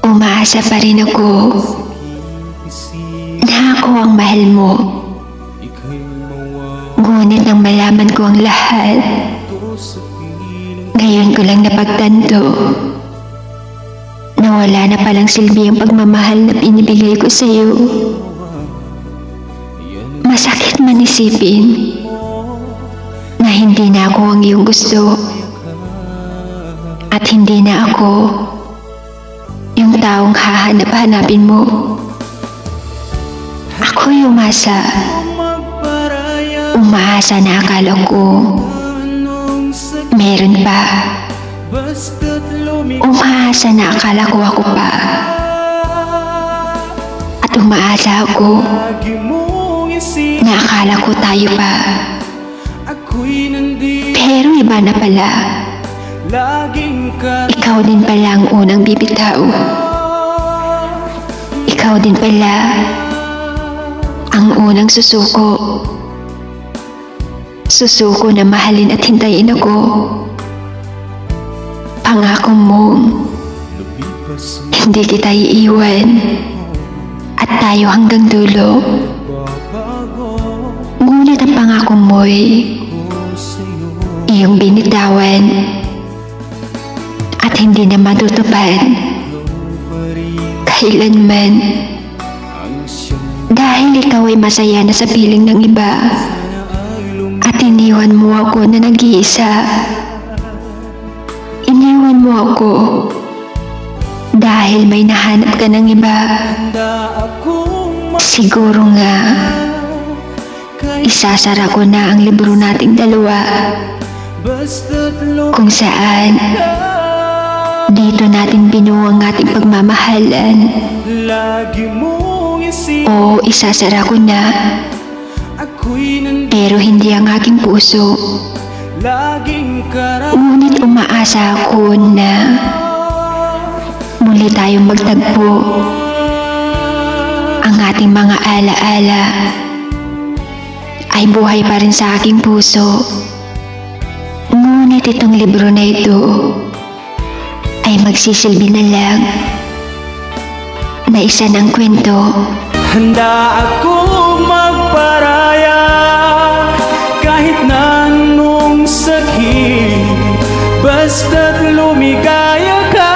Umaasa pa rin ako na ako ang mahal mo. Ngunit nang malaman ko ang lahat, ngayon ko lang napagtanto na wala na palang silbi ang pagmamahal na binibigay ko sa iyo. Masakit man isipin na hindi na ako ang iyong gusto at hindi na ako yung taong hahanap-hanapin mo. Ako'y umaasa na akala ko meron pa. Umaasa na akala ko ako pa. At umaasa ako na akala ko tayo pa. Pero iba na pala. Ikaw din pala ang unang bibitaw. Ikaw din pala ang unang susuko. Susuko na mahalin at hintayin ako. Pangako mong hindi kita iiwan at tayo hanggang dulo. Ngunit ang pangako mo'y iyong binitawan at hindi na matutupad kailanman. Dahil ikaw ay masaya na sa piling ng iba at iniwan mo ako na nag-iisa. Iniwan mo ako dahil may nahanap ka ng iba. Siguro nga isasara ko na ang libro nating dalawa, kung saan dito natin binuo ang ating pagmamahalan. O isasara ko na, pero hindi ang aking puso. Ngunit umaasa ako na muli tayong magtagpo. Ang ating mga alaala ay buhay pa rin sa aking puso. Ngunit itong libro na ito ay magsisilbi na lang na isa ng kwento. Handa akong magparaya kahit na anong sakit, basta't lumigaya ka.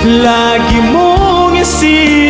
Lagi mong isip